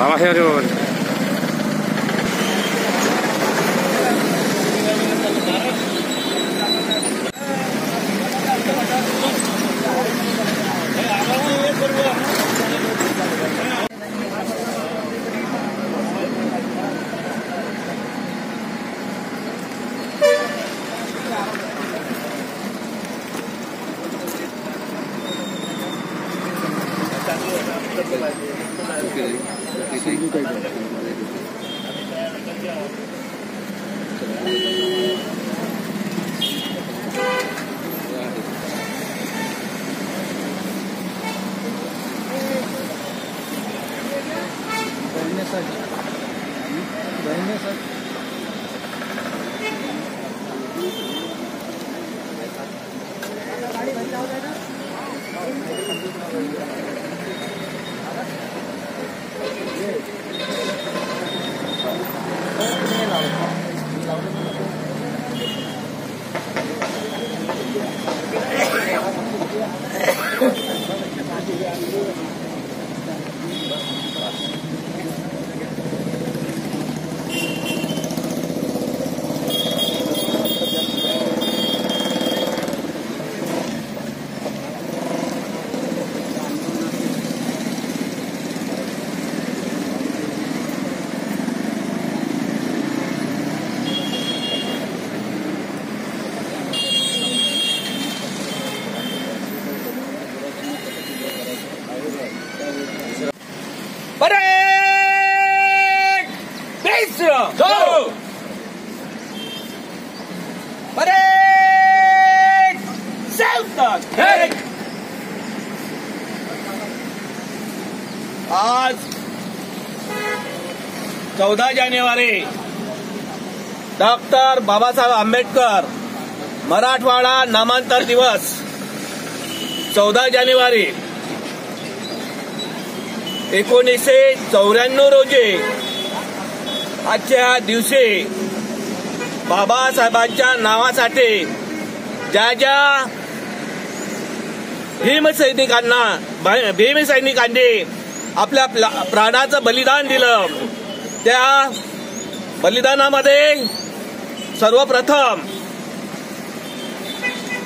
Babaherun. आज 14 जानेवारी doctor Babasaheb Ambedkar Marathwada नामांतर दिवस 14 जानेवारी 1994 रोजी आजच्या दिवशी बाबासाहेबांच्या नावासाठी ज्या ज्या भीमसैनिकांनी आपल्या प्राणाचं बलिदान दिलं त्या बलिदानामध्ये सर्वप्रथम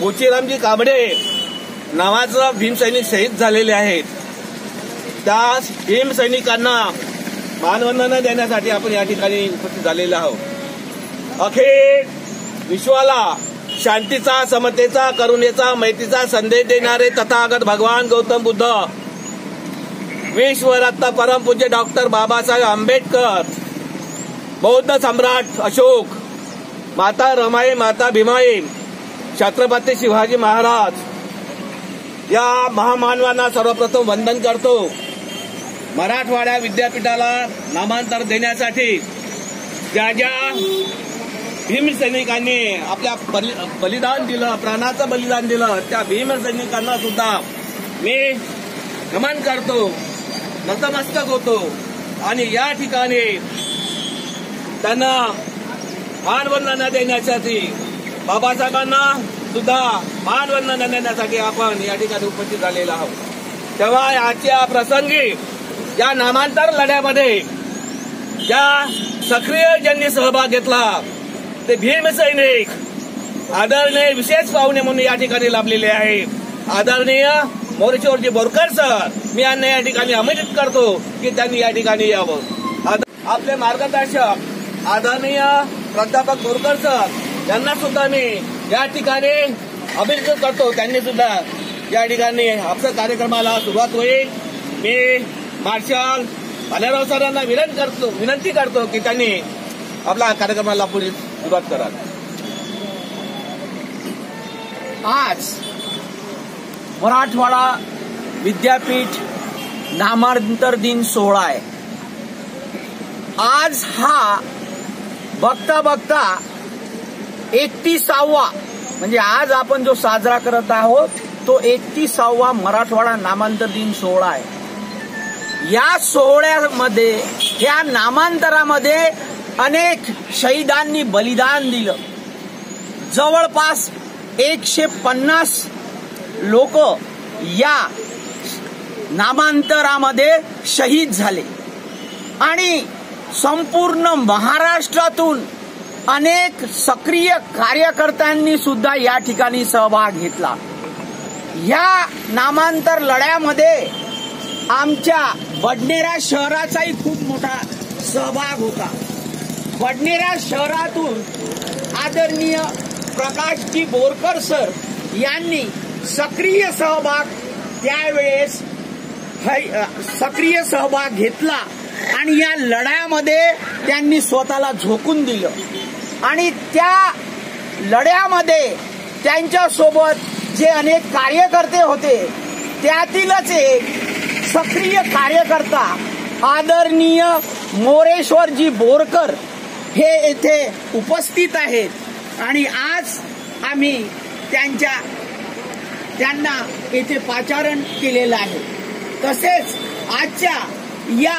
मोचीरामजी कांबळे नावाचं भीमसैनिक शहीद झालेले आहेत। त्या भीमसैनिकांना मानवंदना देण्यासाठी आपण या ठिकाणी उपस्थित झालेलो आहोत। अखेर विश्वाला शांतीचा, समतेचा, करुणेचा, मैत्रीचा संदेश देणारे तथागत भगवान गौतम बुद्ध, विश्वरत्न परमपूज्य डॉक्टर बाबासाहेब आंबेडकर, बौद्ध सम्राट अशोक, माता रमाई, माता भीमाई, छत्रपती शिवाजी महाराज या महामानवांना सर्वप्रथम वंदन करतो। मराठवाडा विद्यापीठाला नामांतर देण्यासाठी ज्या ज्या भीमसैनिकांनी आपल्या बलिदान दिलं, प्राणाचं बलिदान दिलं, त्या भीमसैनिकांना सुद्धा मी नमन करतो, नतमस्तक होतो आणि या ठिकाणी त्यांना मानवंदना देण्यासाठी, बाबासाहेबांना सुद्धा मानवंदना देण्यासाठी आपण या ठिकाणी उपस्थित झालेलो आहोत। तेव्हा आजच्या प्रसंगी या नामांतर लढ्यामध्ये ज्या सक्रिय ज्यांनी सहभाग घेतला ते भीमसैनिक आदरणीय विशेष पाहुणे म्हणून या ठिकाणी लाभलेले आहेत। आदरणीय मोरेश्वरजी बोरकर सर, मी यांना या ठिकाणी आमंत्रित करतो की त्यांनी या ठिकाणी यावं। आपले मार्गदर्शक आदरणीय प्राध्यापक बोरकर सर यांना सुद्धा मी या ठिकाणी आमंत्रित करतो, त्यांनी सुद्धा या ठिकाणी आपल्या कार्यक्रमाला सुरुवात होईल। मी मार्शल भालेराव सरांना विनंती करतो की त्यांनी आपल्या कार्यक्रमाला पुढे सुरुवात करा। आज मराठवाडा विद्यापीठ नामांतर दिन सोहळा आहे। आज हा बघता बघता 31वा म्हणजे आज आपण जो साजरा करत आहोत तो 31वा मराठवाडा नामांतर दिन सोहळा आहे। या सोहळ्यामध्ये, या नामांतरामध्ये अनेक शहीदांनी बलिदान दिलं। जवळपास 150 लोक या नामांतरामध्ये शहीद झाले। आणि संपूर्ण महाराष्ट्रातून अनेक सक्रिय कार्यकर्त्यांनी सुद्धा या ठिकाणी सहभाग घेतला। या नामांतर लढ्यामध्ये आमच्या बडनेरा शहराचाही खूप मोठा सहभाग होता। बडनेरा शहरातून आदरणीय प्रकाशजी बोरकर सर यांनी सक्रिय सहभाग घेतला आणि या लढ्यामध्ये त्यांनी स्वतःला झोकून दिलं आणि त्या लढ्यामध्ये त्यांच्यासोबत जे अनेक कार्यकर्ते होते त्यातीलच एक सक्रिय कार्यकर्ता आदरणीय मोरेश्वरजी बोरकर हे येथे उपस्थित आहेत आणि आज आम्ही त्यांना येथे पाचारण केलेलं आहे। तसेच आजच्या या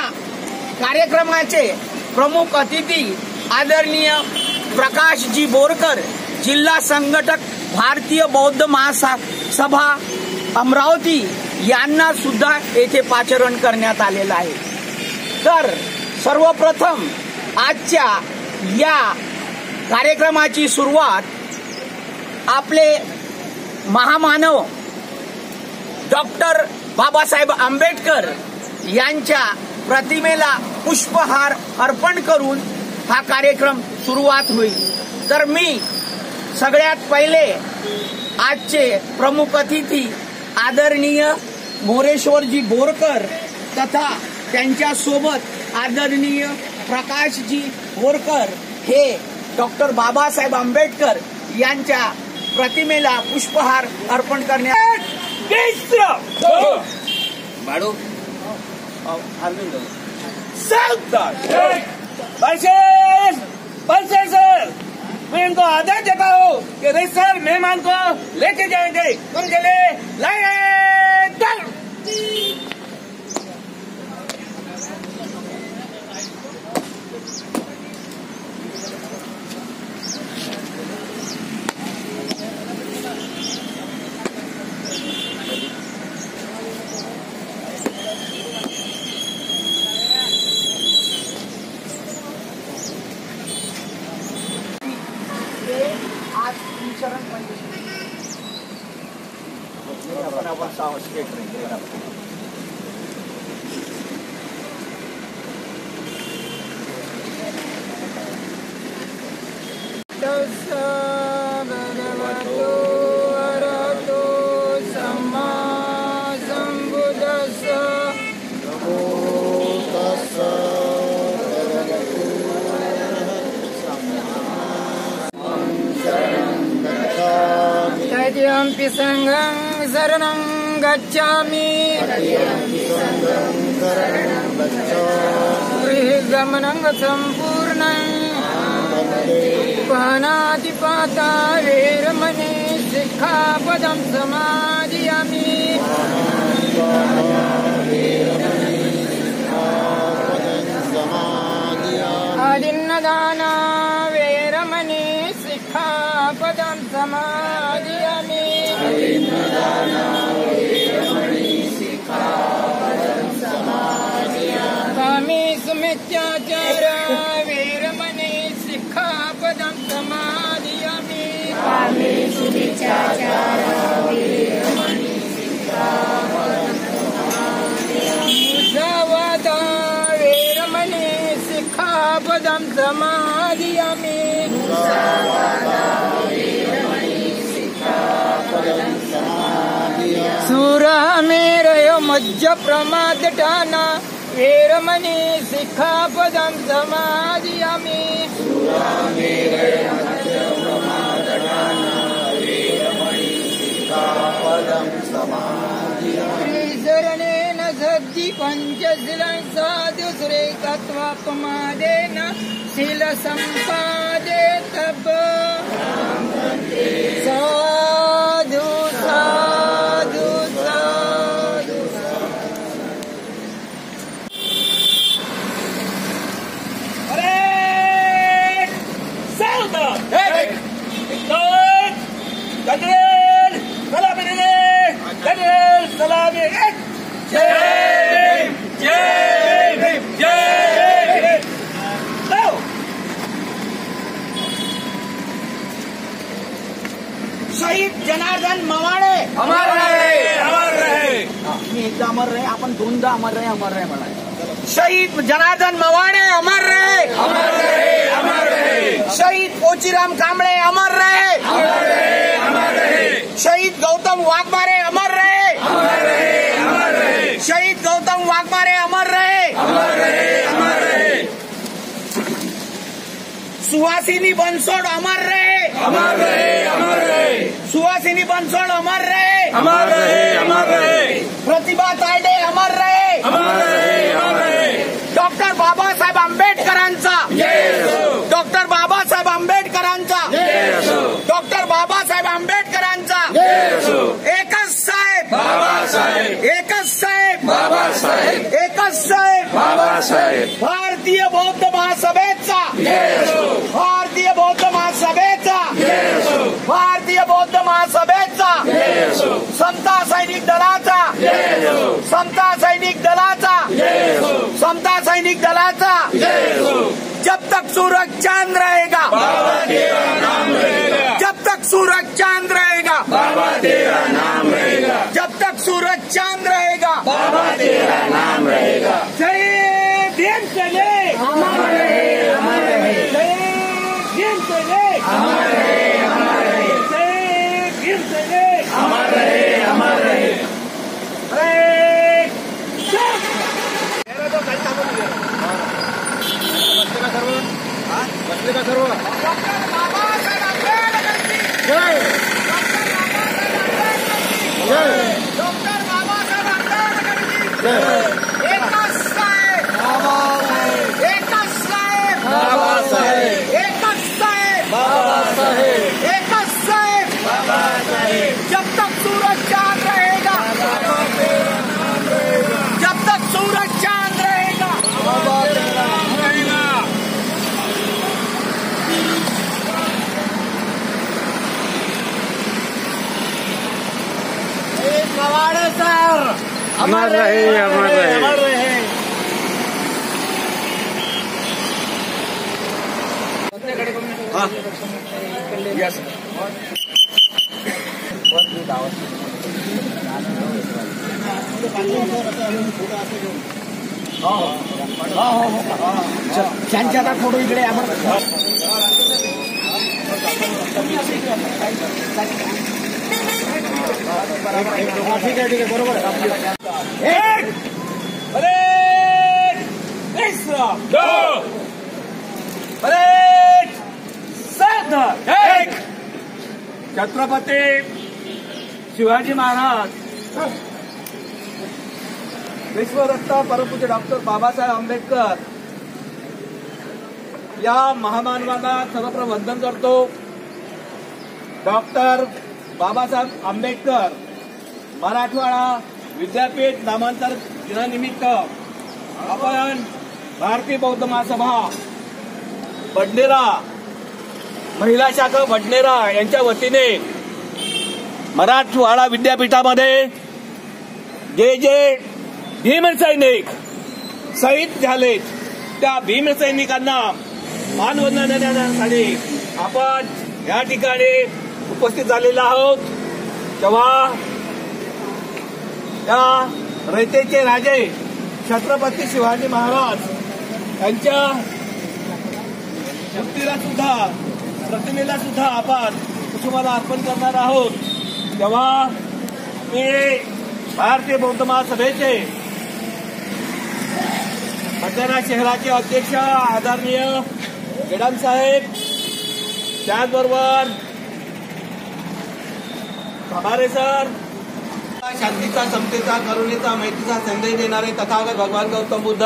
कार्यक्रमाचे प्रमुख अतिथी आदरणीय प्रकाशजी बोरकर, जिल्हा संघटक भारतीय बौद्ध महासभा अमरावती यांना सुद्धा येथे पाचारण करण्यात आलेलं आहे। तर सर्वप्रथम आजच्या या कार्यक्रमाची सुरुवात आपले महामानव डॉक्टर बाबासाहेब आंबेडकर यांच्या प्रतिमेला पुष्पहार अर्पण करून हा कार्यक्रम सुरुवात होईल। तर मी सगळ्यात पहिले आजचे प्रमुख अतिथी आदरणीय मोरेश्वरजी बोरकर तथा त्यांच्यासोबत आदरणीय प्रकाशजी बोरकर हे डॉक्टर बाबासाहेब आंबेडकर यांच्या प्रतिमेला पुष्पहार अर्पण करण्यात माडू सर मैं इनको आदेश देता हूँ कि रजिस्टर मेहमान को लेके जाएंगे। तुम चले लाइन चल। तद्यंपि संघं शरणं गच्छामि गृहगमनं सम्पूर्णं पाणातिपाता वेरमणि शिक्षापदं समादयामि। आदिन्नदाना वेरमणि शिक्षापदं समादयामि। कामी सुमित्याचार वेरमणि शिक्षापदं समादयामि। मुसावादा वेरमणि शिक्षापदं समादयामि। सुरामेरय मज्ज प्रमादटाना वेरमणि शिक्षापदं समादयामि। श्रीशरणेन सद्धि पंचशीलं साधुश्रेकत्वापमादेन शीलसम्पादे तब साधु साधु साधु। अरे सावधान सलामी जय भीम जय भीम जय अमर रहे. आपण दोनदा अमर रहे म्हणाय. शहीद जनार्दन मवाडे अमर रहे, अमर रहे, अमर रहे. शहीद पोचीराम कांबळे अमर रहे, अमर रहे, अमर रहे. शहीद गौतम वाघमारे अमर रहे, अमर रहे, अमर रहे. शहीद गौतम वाघमारे अमर रहे, अमर रहे, अमर रहे. सुहासिनी बनसोड अमर रहे, अमर रहे, अमर रहे. सुहासिनी बनसोड अमर रहे, अमर रहे, अमर रहे. प्रतिभा तायडे अमर रहे, अमर रहे, अमर रहे. डॉक्टर बाबासाहेब आंबेडकरांचा, जय असो. डॉक्टर बाबासाहेब आंबेडकरांचा, जय असो. डॉक्टर बाबासाहेब आंबेडकरांचा. जय असो. एकच साहेब, बाबासाहेब, एकच साहेब, बाबासाहेब, एकच साहेब. बाबासाहेब. भारतीय बौद्ध महासभेचा, जय असो. भारतीय बौद्ध महासभेचा, जय असो. भारतीय बौद्ध महासभेचा, जय असो. समता सैनिक दलाचा, जय असो. समता सैनिक दलाचा, जय असो. समता सैनिक दलाचा. जय असो. जब तक सूरज चांद रहेगा, बाबा तेरा नाम रहेगा. जब तक सूरज चांद रहेगा, बाबा तेरा नाम रहेगा. जब तक सूरज चांद रहेगा. बाबा तेरा नाम रहेगा. जय भीम सेने, अमर रहे, अमर रहे. जय भीम सेने, अमर रहे, अमर रहे. जय भीम सेने. अमर रहे, अमर रहे. डॉक्टर बाबासाहेब आंबेडकरांची जय. डॉक्टर बाबासाहेब आंबेडकरांची जय. एकच साहेब, एकच साहेब, बाबासाहेब, एकच साहेब, बाबासाहेब, एकच साहेब. बाबासाहेब. जब तक सूरज चांद रहेगा, जब तक सूरज चांद रहेगा. बाबा तेरा नाम रहेगा. मवाडे सर अमर रहे, अमर रहे. अमर रहे. Yes. त्यांच्या आता फोटो इकडे आपण ठीक आहे बरोबर एक. परेड विश्राम, दो. परेड सावधान. एक. छत्रपती शिवाजी महाराज विश्वरत्न परमपूज्य डॉक्टर बाबासाहेब आंबेडकर या महामानवाला सर्वप्रथम वंदन करतो. डॉक्टर बाबासाहेब आंबेडकर मराठवाडा विद्यापीठ नामांतर दिनानिमित्त आपण भारतीय बौद्ध महासभा बडनेरा महिला शाखा बडनेरा यांच्या वतीने मराठवाडा विद्यापीठामध्ये जे जे भीमसैनिक शहीद झालेत त्या भीमसैनिकांना मानवंदना देण्यासाठी आपण या ठिकाणी उपस्थित झालेलो आहोत. तेव्हा या रयतेचे राजे छत्रपती शिवाजी महाराज यांच्या मूर्तीला सुद्धा प्रतिमेला सुद्धा आपण कुटुंबाला अर्पण करणार आहोत. तेव्हा मी भारतीय बौद्ध महासभेचे बडनेरा शहराचे अध्यक्ष आदरणीय गेडाम साहेब, त्याचबरोबर खबारे सर, शांतीचा, समतेचा, करुणेचा, मैत्रीचा संदेश देणारे तथागत भगवान गौतम बुद्ध,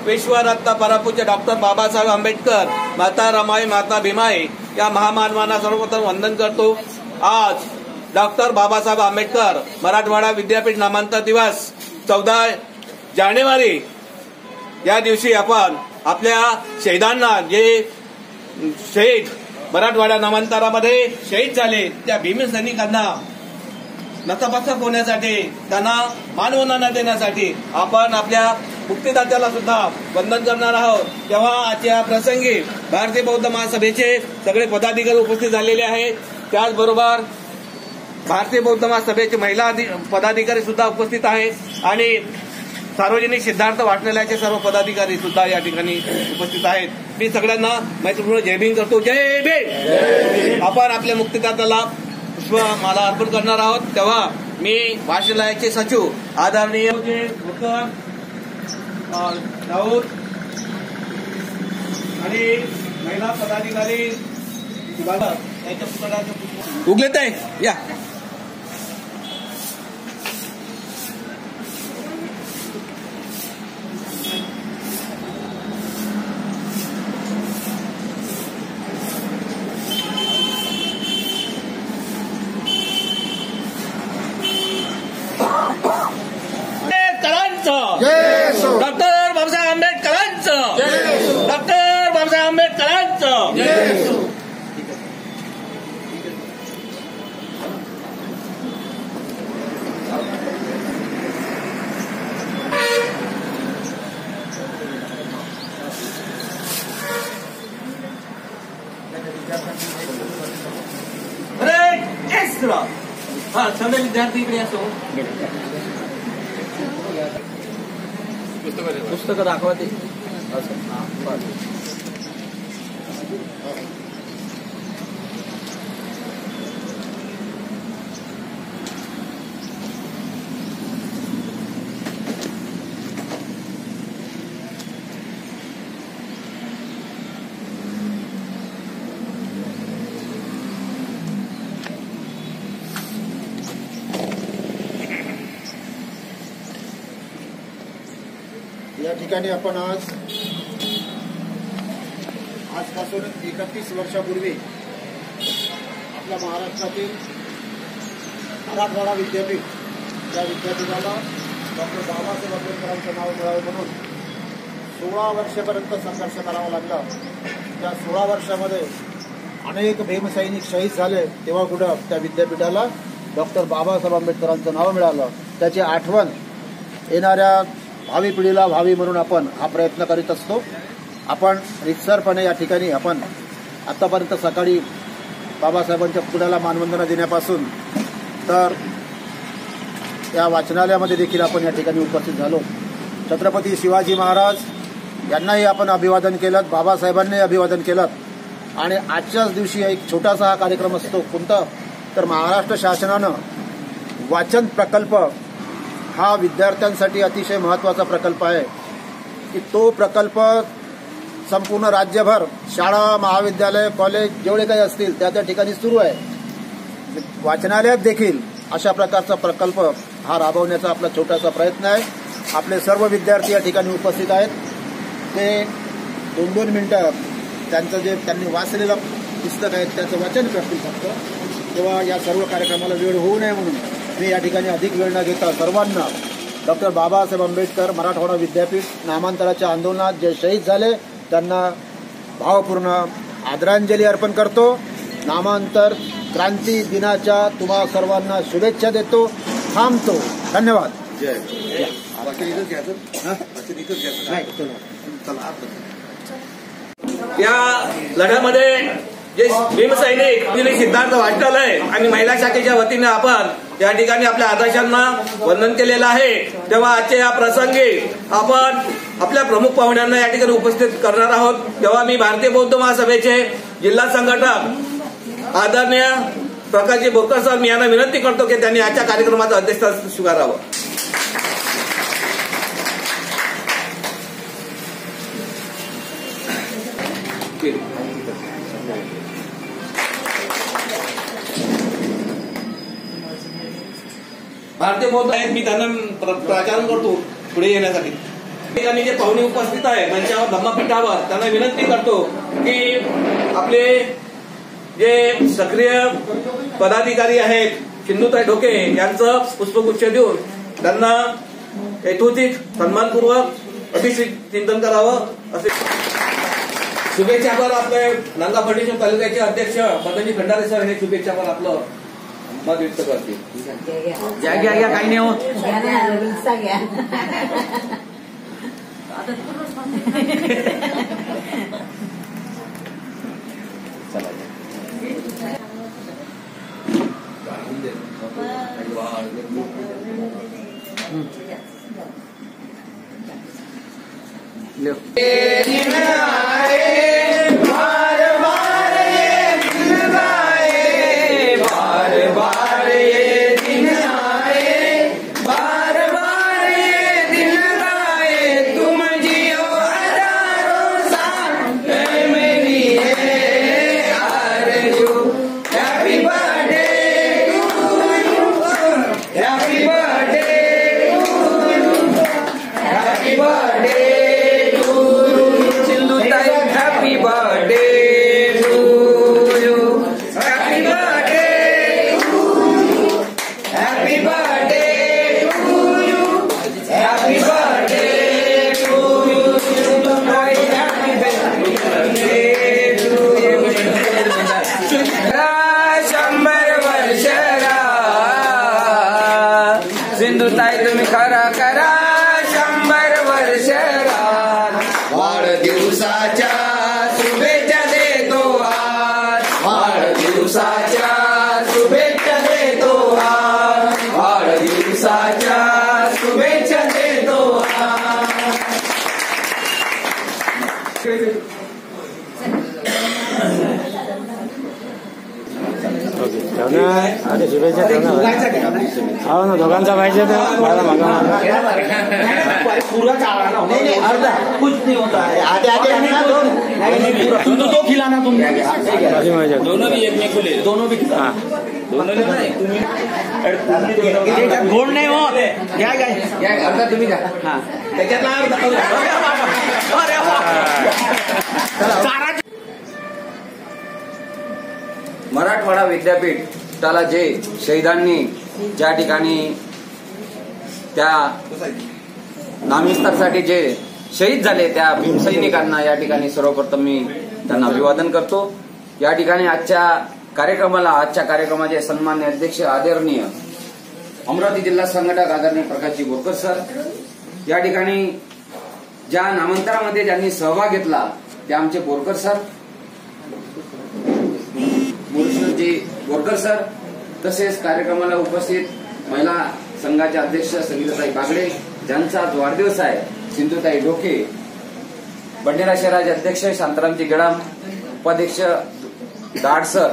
विश्वरत्न परमपूज्य डॉक्टर बाबासाहेब आंबेडकर, माता रमाई, माता भीमाई या महामानवांना सर्वप्रथम वंदन करतो. आज डॉक्टर बाबासाहेब आंबेडकर मराठवाडा विद्यापीठ नामांतर दिवस 14 जानेवारी या दिवशी आपण आपल्या शहीदांना जे शहीद मराठवाडा नामांतरामध्ये शहीद झाले त्या भीमसैनिकांना नतमस्तक होण्यासाठी, त्यांना मानवंदना देण्यासाठी आपण आपल्या मुक्तिदात्याला सुद्धा वंदन करणार आहोत. तेव्हा आजच्या प्रसंगी भारतीय बौद्ध महासभेचे सगळे पदाधिकारी उपस्थित झालेले आहेत. त्याचबरोबर भारतीय बौद्ध महासभेचे महिला पदाधिकारी सुद्धा उपस्थित आहेत आणि सार्वजनिक सिद्धार्थ वाचनालयाचे सर्व पदाधिकारी सुद्धा या ठिकाणी उपस्थित आहेत. मी सगळ्यांना मैत्रीपूर्ण जय भीम करतो. जय भीम. आपण आपल्या मुक्तिदात्याला पुष्पमाला अर्पण करणार आहोत तेव्हा मी वाचनालयाचे सचिव आदरणीय राऊत आणि महिला पदाधिकारी यांच्या पुतळ्याचं उगलेत आहे. या डॉक्टर बाबासाहेब आंबेडकरांचं. डॉक्टर बाबासाहेब आंबेडकरांचं. अरे एक्स्ट्रा हा सगळे विद्यार्थी इकडे असो. पुस्तकं दाखवा ते. या ठिकाणी आपण आजपासून 31 वर्षापूर्वी आपल्या महाराष्ट्रातील मराठवाडा विद्यापीठ या विद्यापीठाला डॉक्टर बाबासाहेब आंबेडकरांचं नाव मिळावं म्हणून 16 वर्षापर्यंत संघर्ष करावा लागला. त्या 16 वर्षामध्ये अनेक भीमसैनिक शहीद झाले तेव्हा कुठं त्या विद्यापीठाला डॉक्टर बाबासाहेब आंबेडकरांचं नाव मिळालं. त्याची आठवण येणाऱ्या भावी पिढीला व्हावी म्हणून आपण हा प्रयत्न करीत असतो. आपण रितसरपणे या ठिकाणी आपण आतापर्यंत सकाळी बाबासाहेबांच्या पुतळ्याला मानवंदना देण्यापासून तर या वाचनालयामध्ये देखील आपण या ठिकाणी उपस्थित झालो. छत्रपती शिवाजी महाराज यांनाही आपण अभिवादन केलं, बाबासाहेबांनाही अभिवादन केलं आणि आजच्याच दिवशी एक छोटासा हा कार्यक्रम असतो. कोणता तर महाराष्ट्र शासनानं वाचन प्रकल्प हा विद्यार्थ्यांसाठी अतिशय महत्त्वाचा प्रकल्प आहे की तो प्रकल्प संपूर्ण राज्यभर शाळा, महाविद्यालय, कॉलेज जेवढे काही असतील त्या ठिकाणी सुरू आहे. वाचनालयात देखील अशा प्रकारचा प्रकल्प हा राबवण्याचा आपला छोटासा प्रयत्न आहे. आपले सर्व विद्यार्थी या ठिकाणी उपस्थित आहेत. ते 2-2 मिनिटं त्यांचं जे त्यांनी वाचलेलं पुस्तक आहे त्याचं वाचन करतील फक्त. तेव्हा या सर्व कार्यक्रमाला वेळ होऊ नये म्हणून मी या ठिकाणी अधिक वेळ न घेता सर्वांना डॉक्टर बाबासाहेब आंबेडकर मराठवाडा विद्यापीठ नामांतराच्या आंदोलनात जे शहीद झाले त्यांना भावपूर्ण आदरांजली अर्पण करतो. नामांतर क्रांती दिनाच्या तुम्हा सर्वांना शुभेच्छा देतो. थांबतो. धन्यवाद. जय. या लढ्यामध्ये जे भीमसैनिक सिद्धार्थ वाचनालय आणि महिला शाखेच्या वतीने आपण या ठिकाणी आपल्या आदर्शांना वंदन केलेलं आहे. तेव्हा आजच्या या प्रसंगी आपण आपल्या प्रमुख पाहुण्यांना या ठिकाणी उपस्थित करणार आहोत. तेव्हा मी भारतीय बौद्ध महासभेचे जिल्हा संघटक आदरणीय प्रकाशजी बोरकर सर मी यांना विनंती करतो की त्यांनी आजच्या कार्यक्रमाचं अध्यक्षस्थान स्वीकारावं. भारतीय बौद्ध आहेत मी त्यांना प्राचारण करतो पुढे येण्यासाठी. ठिकाणी जे पाहुणे उपस्थित आहेत त्यांच्या धम्मपीठावर त्यांना विनंती करतो की आपले जे सक्रिय पदाधिकारी आहेत सिंधुताई ढोके यांचं पुष्पगुच्छ देऊन त्यांना यथोचित सन्मानपूर्वक अभिचिंतन करावं असे शुभेच्छापर आपले नांदा फर्निचर तालुक्याचे अध्यक्ष मदनजी खंडारे सर हे शुभेच्छापर आपलं मत व्यक्त करतील. घ्या घ्या घ्या काही नाही होत. चला सिंधुताई तुम्ही खरा करा 100 वर्ष वाढदिवसाच्या शुभेच्छा देतो आज वाढदिवसाच्या शुभेच्छा देतो आज वाढदिवसाच्या शुभेच्छा देतो अरे शुभेच्छा हो ना दोघांचा पाहिजे तर मला मागा पूरा चाला ना अर्धा कुछ नहीं होता है आधे आधे तुम तो 2 खिलाना तुम दोनों भी एक में खुले दोनों भी हाँ दोनों नहीं गोड नाही हो घ्या अर्धा तुम्ही घ्या हा त्याच्यातला अरे वा मराठवाडा विद्यापीठाला जे शहीदांनी ज्या ठिकाणी त्या नामविस्तारासाठी जे शहीद झाले त्या भीमसैनिकांना या ठिकाणी सर्वप्रथम मी त्यांना अभिवादन करतो. या ठिकाणी आजच्या कार्यक्रमाचे सन्मान्य अध्यक्ष आदरणीय अमरावती जिल्हा संघटक आदरणीय प्रकाशजी बोरकर सर, या ठिकाणी ज्या नामांतरामध्ये ज्यांनी सहभाग घेतला ते आमचे बोरकर सर मुरुशजी बोरकर सर, तसेच कार्यक्रमाला उपस्थित महिला संघाच्या अध्यक्ष संगीताताई बागडे ज्यांचा आज वाढदिवस आहे, सिंधुताई ढोके, बंडेरा शहराचे अध्यक्ष शांतारामजी गेडाम, उपाध्यक्ष दाडसर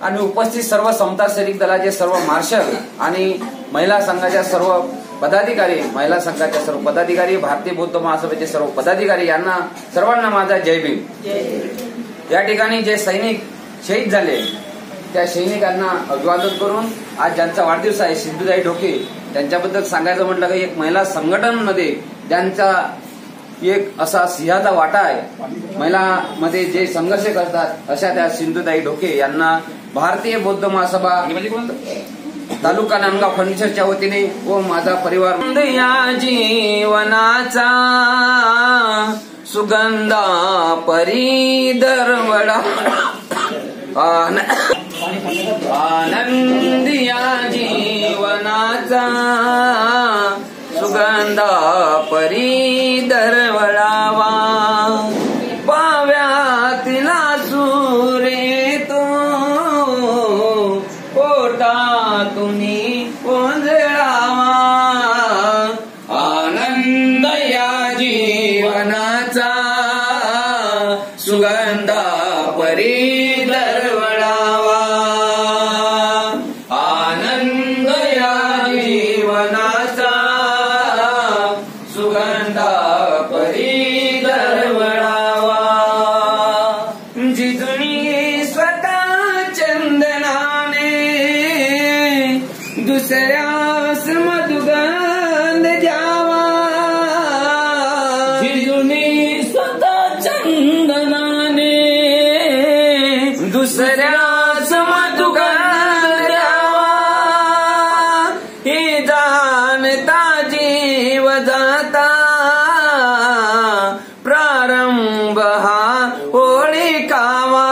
आणि उपस्थित सर्व समता सैनिक दलाचे सर्व मार्शल आणि महिला संघाच्या सर्व पदाधिकारी, महिला संघाच्या सर्व पदाधिकारी, भारतीय बौद्ध महासभेचे सर्व पदाधिकारी यांना सर्वांना माझा जय भीम. या ठिकाणी जे सैनिक शहीद झाले त्या सैनिकांना अभिवादन करून आज ज्यांचा वाढदिवस आहे सिंधुताई ढोके त्यांच्याबद्दल सांगायचं म्हटलं की एक महिला संघटनांमध्ये त्यांचा एक असा सिंहाचा वाटा आहे. महिलांमध्ये जे संघर्ष करतात अशा त्या सिंधुताई ढोके यांना भारतीय बौद्ध महासभा तालुका नांदगाव फर्निचरच्या वतीने व माझा परिवार या जीवनाचा सुगंधा परी दरवडा आनंद या जीवनाचा सुगंधा परी दरवळावा पाव्यातला सूर्य तो पोटातुनी ओंजळावा आनंद या जीवनाचा सुगंधा परी दरवळावा आनंद या जीवनाचा सुगंधा परी दरवळावा जिजुनी स्वतः चंदनाने दुसऱ्यास मधुगंध द्यावा जिजुनी स्वतः चंदनाने दुसऱ्यास मधुगंध द्यावा हे जाणता जीव जाता प्रारंभ हा होळिकावा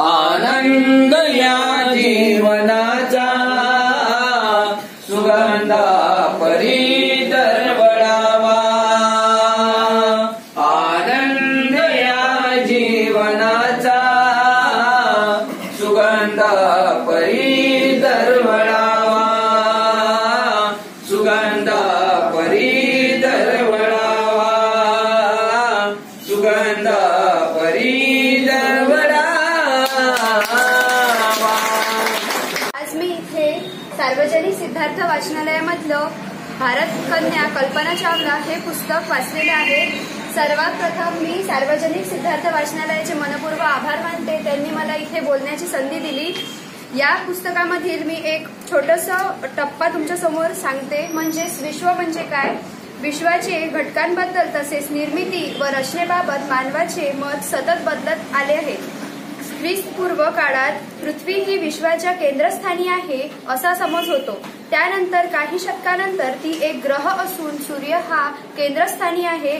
आनंद या जीवनाचा सुगंधा परी दरवळावा आनंद या जीवनाचा सुगंधा परी दरवळावा वाचनालयामधलं भारत कन्या कल्पना चावला हे पुस्तक वाचलेले आहे. सर्वात प्रथम मी सार्वजनिक सिद्धार्थ वाचनालयाचे मनपूर्वक आभार मानते. त्यांनी मला इथे बोलण्याची संधी दिली. या पुस्तकामधील मी एक छोटंसं टप्पा तुमच्यासमोर सांगते. म्हणजेच विश्व म्हणजे काय, विश्वाचे घटकांबद्दल तसेच निर्मिती व रचनेबाबत मानवाचे मत सतत बदलत आले आहे. ख्रिस्तपूर्व काळात पृथ्वी ही विश्वाच्या केंद्रस्थानी आहे असा समज होतो. त्यानंतर काही शतकानंतर ती एक ग्रह असून सूर्य हा केंद्रस्थानी आहे.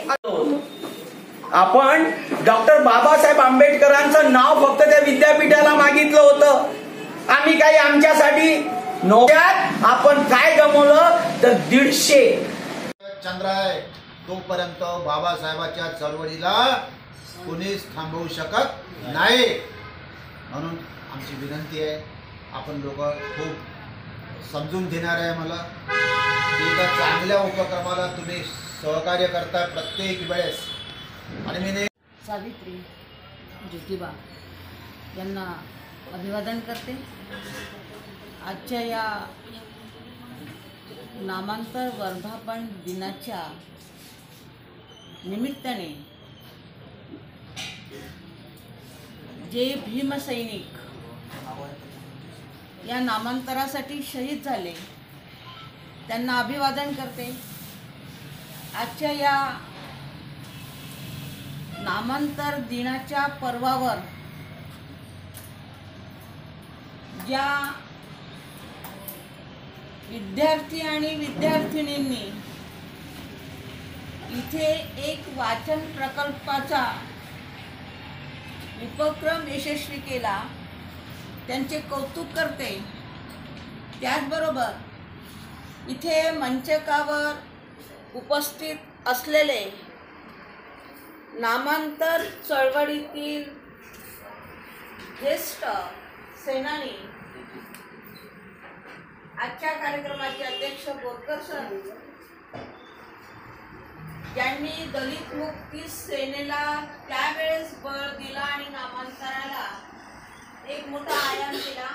आपण डॉक्टर बाबासाहेब आंबेडकरांचं नाव फक्त त्या विद्यापीठाला मागितलं होतं. आम्ही काही आमच्यासाठी नोक्यात आपण काय गमवलं तर 150 चंद्र आहे तोपर्यंत बाबासाहेबांच्या चळवळीला कोणीच थांबवू शकत नाही. म्हणून आमची विनंती आहे, आपण लोक खूप समजून घेणार आहे मला की एका चांगल्या उपक्रमाला तुम्ही सहकार्य करता प्रत्येक वेळेस. आणि मी सावित्री ज्योतिबा यांना अभिवादन करते. आजच्या या नामांतर वर्धापन दिनाच्या निमित्ताने जे भीमसैनिक या नामांतरासाठी शहीद झाले त्यांना अभिवादन करते. आजच्या या नामांतर दिनाच्या पर्वावर ज्या विद्यार्थी आणि विद्यार्थिनींनी इथे एक वाचन प्रकल्पाचा उपक्रम यशस्वी केला त्यांचे कौतुक करते. त्याचबरोबर इथे मंचकावर उपस्थित असलेले नामांतर चळवळीतील ज्येष्ठ सेनानी, आजच्या कार्यक्रमाचे अध्यक्ष बोरकर सर, ज्यांनी दलित मुक्ती सेनेला त्यावेळेस बळ दिला आणि नामांतराला एक मोठा आयाम दिला,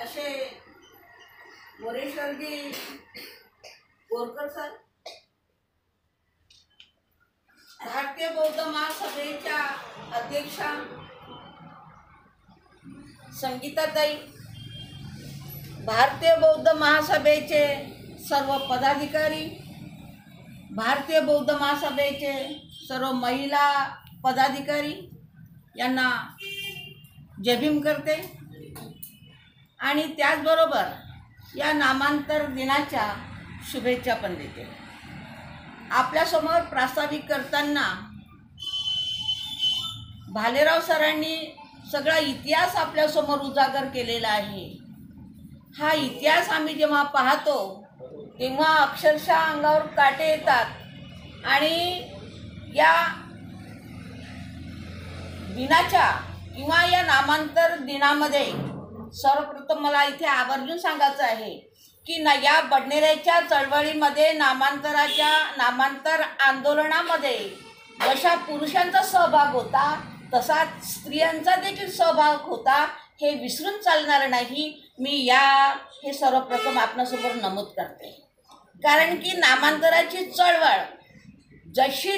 असे मोरेश्वरजी बोरकर सर, भारतीय बौद्ध महासभेच्या अध्यक्षा संगीताताई, भारतीय बौद्ध महासभेचे सर्व पदाधिकारी, भारतीय बौद्ध महासभेचे सर्व महिला पदाधिकारी यांना जय भीम करते. आणि त्याचबरोबर या नामांतर दिनाच्या शुभेच्छा पण देते. आपल्यासमोर प्रास्ताविक करताना भालेराव सरांनी सगळा इतिहास आपल्यासमोर उजागर केलेला आहे. हा इतिहास आम्ही जेव्हा पाहतो तेव्हा अक्षरशः अंगावर काटे येतात. आणि या दिनाच्या किंवा या नामांतर दिनामध्ये सर्वप्रथम मला इथे आवर्जून सांगायचं आहे की या बडनेऱ्याच्या चळवळीमध्ये नामांतर आंदोलनामध्ये जशा पुरुषांचा सहभाग होता तसा स्त्रियांचा देखील सहभाग होता, हे विसरून चालणार नाही. मी हे सर्वप्रथम आपणासमोर नमूद करते. कारण की नामांतराची चळवळ जशी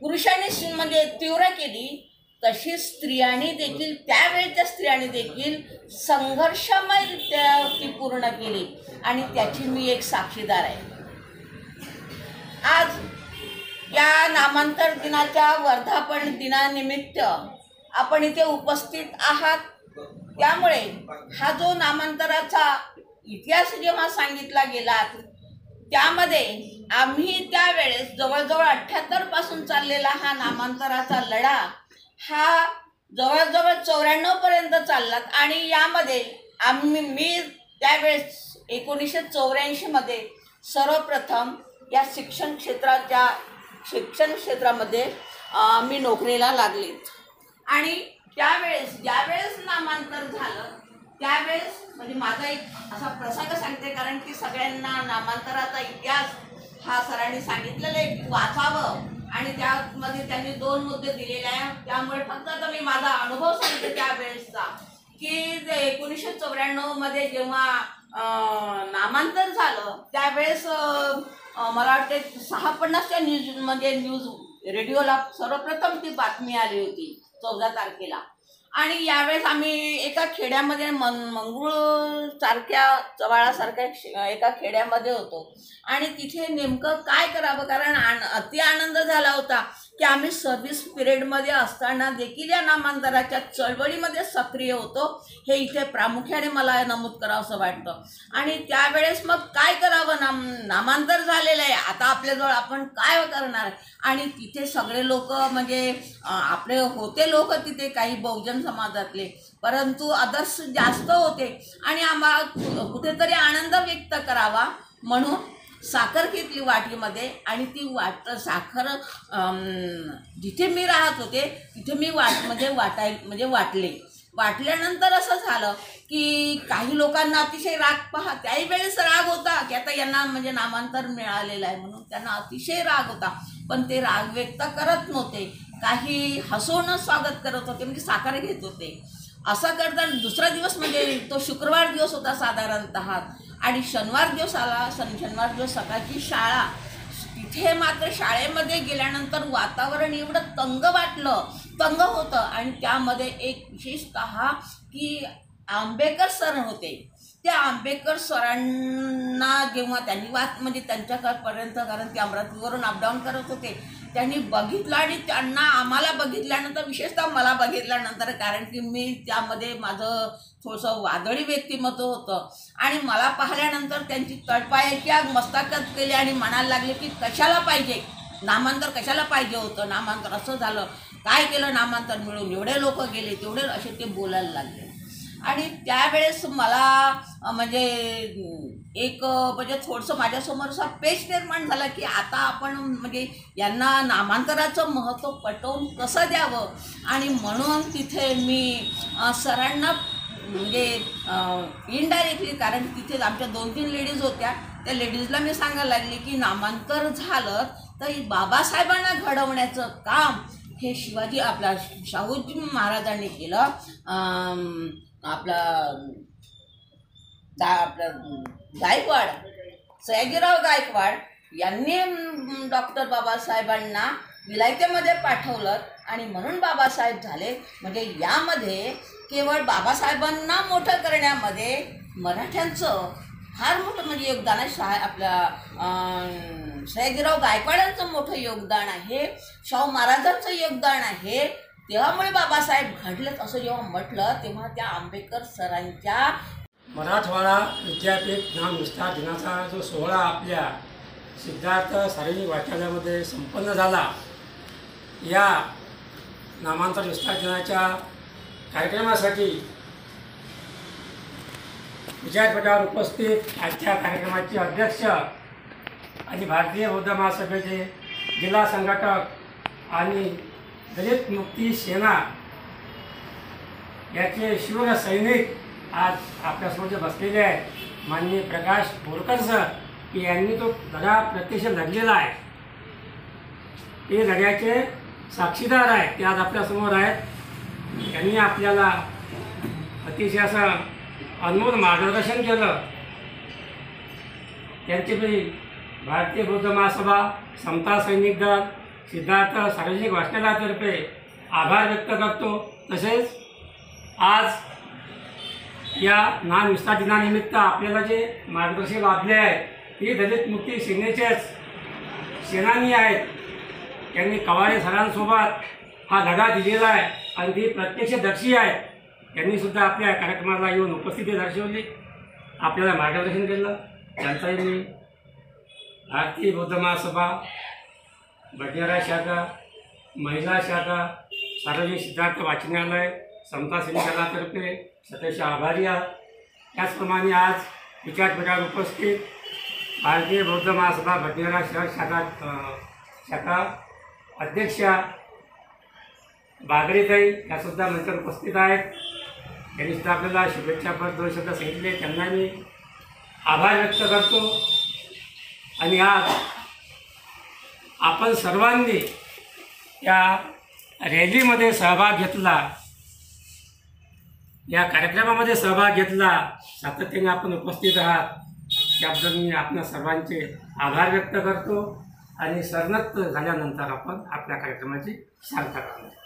पुरुषांनी म्हणजे तीव्र केली तशी स्त्रियांनी देखील, त्यावेळच्या स्त्रियांनी देखील संघर्षमयरित्या ती पूर्ण केली आणि त्याची मी एक साक्षीदार आहे. आज या नामांतर दिनाच्या वर्धापन दिनानिमित्त आपण इथे उपस्थित आहात. त्यामुळे हा जो नामांतराचा इतिहास जेव्हा सांगितला गेला त्यामध्ये आम्ही त्यावेळेस जवळजवळ 78 पासून चाललेला हा नामांतराचा लढा हा जवळजवळ 94 पर्यंत चालला. आणि यामध्ये मी त्यावेळेस 1984 मध्ये सर्वप्रथम या शिक्षण क्षेत्रामध्ये मी नोकरीला लागले. आणि ज्यावेळेस नामांतर झालं त्यावेळेस म्हणजे माझा एक असा प्रसंग सांगते, कारण की सगळ्यांना नामांतराचा इतिहास हा सरांनी सांगितलेला आहे की वाचावं आणि त्यामध्ये त्यांनी 2 मुद्दे दिलेले आहे. त्यामुळे फक्त आता मी माझा अनुभव सांगते त्यावेळेसचा की 1994 मध्ये जेव्हा नामांतर झालं त्यावेळेस मला वाटते 6:50च्या न्यूज रेडिओला सर्वप्रथम ती बातमी आली होती 14 तारखेला. आणि यावेळेस आम्ही एका खेड्यामध्ये मंगरूळ सारख्या चवाळासारख्या एका खेड्यामध्ये होतो आणि तिथे नेमकं काय करावं, कारण अति आनंद झाला होता की आम्ही सर्व्हिस पिरियडमध्ये असताना देखील या नामांतराच्या चळवळीमध्ये सक्रिय होतो. हे इथे प्रामुख्याने मला नमूद करावंसं वाटतं. आणि त्यावेळेस मग काय करावं, नामांतर झालेलं आहे, आता आपल्याजवळ आपण काय करणार. आणि तिथे सगळे लोक म्हणजे आपले होते लोक तिथे काही बहुजन समाजातले, परंतु अदर्स जास्त होते. आणि आम्हाला कुठेतरी आनंद व्यक्त करावा म्हणून साखर घेतली वाटीमध्ये आणि ती साखर जिथे मी राहत होते तिथे मी वाटल्यानंतर असं झालं की काही लोकांना अतिशय राग, त्याही वेळेस राग होता की आता यांना म्हणजे नामांतर मिळालेलं आहे म्हणून त्यांना अतिशय राग होता. पण ते राग व्यक्त करत नव्हते, काही हसवून स्वागत करत होते, म्हणजे साखर घेत होते. असं करताना दुसरा दिवस म्हणजे तो शुक्रवार दिवस होता साधारणतः आणि शनिवार दिवस आला. शनिवार दिवस सकाळची शाळा. तिथे मात्र शाळेमध्ये गेल्यानंतर वातावरण एवढं तंग होतं आणि त्यामध्ये एक विशेषतः की आंबेकर सर होते. त्या आंबेकर सरांना जेव्हा त्यांनी म्हणजे त्यांच्यापर्यंत, कारण ते अमरावतीवरून अपडाऊन करत होते, त्यांनी बघितलं आणि त्यांना आम्हाला बघितल्यानंतर, विशेषतः मला बघितल्यानंतर, कारण की मी त्यामध्ये माझं थोडंसं वादळी व्यक्तिमत्व होतं आणि मला पाहिल्यानंतर त्यांची तळपायाची आग मस्तकात केली आणि म्हणायला लागले की कशाला पाहिजे नामांतर, कशाला पाहिजे होतं नामांतर, असं झालं, काय केलं नामांतर मिळून, एवढे लोक गेले तेवढे, असे ते बोलायला लागले. आणि त्यावेळेस मला म्हणजे एक म्हणजे थोडंसं माझ्यासमोर असा पेच निर्माण झाला की आता आपण म्हणजे यांना नामांतराचं महत्त्व पटवून कसं द्यावं. आणि म्हणून तिथे मी सरांना म्हणजे इनडायरेक्टली, कारण तिथे आमच्या 2-3 लेडीज होत्या, त्या लेडीजला मी सांगायला लागली की नामांतर झालं तर बाबासाहेबांना घडवण्याचं काम हे शिवाजी आपला शाहूजी महाराजांनी केलं. आपलं गायकवाड, सयाजीराव गायकवाड यांनी डॉक्टर बाबासाहेबांना विलायतेमध्ये पाठवलं आणि म्हणून बाबासाहेब झाले. म्हणजे यामध्ये केवळ बाबासाहेबांना मोठं करण्यामध्ये मराठ्यांचं फार मोठं म्हणजे योगदान आहे. आपल्या सयाजीराव गायकवाडांचं मोठं योगदान आहे, शाहू महाराजांचं योगदान आहे. त्यामुळे बाबासाहेब घडलेत असं जेव्हा म्हटलं तेव्हा त्या आंबेडकर सरांच्या मराठवाडा विद्यापीठ नाम विस्तार दिनाचा जो सोहळा आपल्या सिद्धार्थ सार्वजनिक वाचनालयामध्ये संपन्न झाला, या नामांतर विस्तार दिनाच्या कार्यक्रमासाठी विद्यापीठावर उपस्थित आजच्या कार्यक्रमाचे अध्यक्ष आणि भारतीय बौद्ध महासभेचे जिल्हा संघटक आणि दलित मुक्ती सेना याचे शूर सैनिक आज आपल्यासमोर जे बसलेले आहेत, माननीय प्रकाश बोरकर सर, की यांनी तो लढा प्रत्यक्ष लढलेला आहे, ते लढ्याचे साक्षीदार आहेत, ते आज आपल्यासमोर आहेत. यांनी आपल्याला अतिशय असं अनमोल मार्गदर्शन केलं. त्यांचे मी भारतीय बौद्ध महासभा, समता सैनिक दल, सिद्धार्थ सार्वजनिक वाचनालयातर्फे आभार व्यक्त करतो. तसेच आज या नाम विस्तार दिनानिमित्त आपल्याला जे मार्गदर्शन लाभले आहेत ते दलित मुक्ती सेनेचेच सेनानी आहेत. त्यांनी कवाडे सरांसोबत हा लढा दिलेला आहे आणि ती प्रत्यक्षदर्शी आहेत. त्यांनीसुद्धा आपल्या कार्यक्रमाला येऊन उपस्थिती दर्शवली, आपल्याला मार्गदर्शन केलं. त्यांचाही मी भारतीय बौद्ध महासभा, बडनेरा शाखा, महिला शाखा, सार्वजनिक सिद्धार्थ वाचनालय, समता सैनिक दलातर्फे सतत आभारी आहात. त्याचप्रमाणे आज विचारपीठावर उपस्थित भारतीय बौद्ध महासभा बडनेरा शाखा अध्यक्षा बागरेताई यासुद्धा मंचावर उपस्थित आहेत. त्यांनीसुद्धा आपल्याला शुभेच्छापर 2 शब्द सांगितले, त्यांना मी आभार व्यक्त करतो. आणि आज आपण सर्वांनी या रॅलीमध्ये सहभाग घेतला या कार्यक्रमामध्ये सहभाग घेतला, सातत्याने आपण उपस्थित आहात त्याबद्दल मी आपल्या सर्वांचे आभार व्यक्त करतो आणि सरनत झाल्यानंतर आपण आपल्या कार्यक्रमाची सांगता करतो.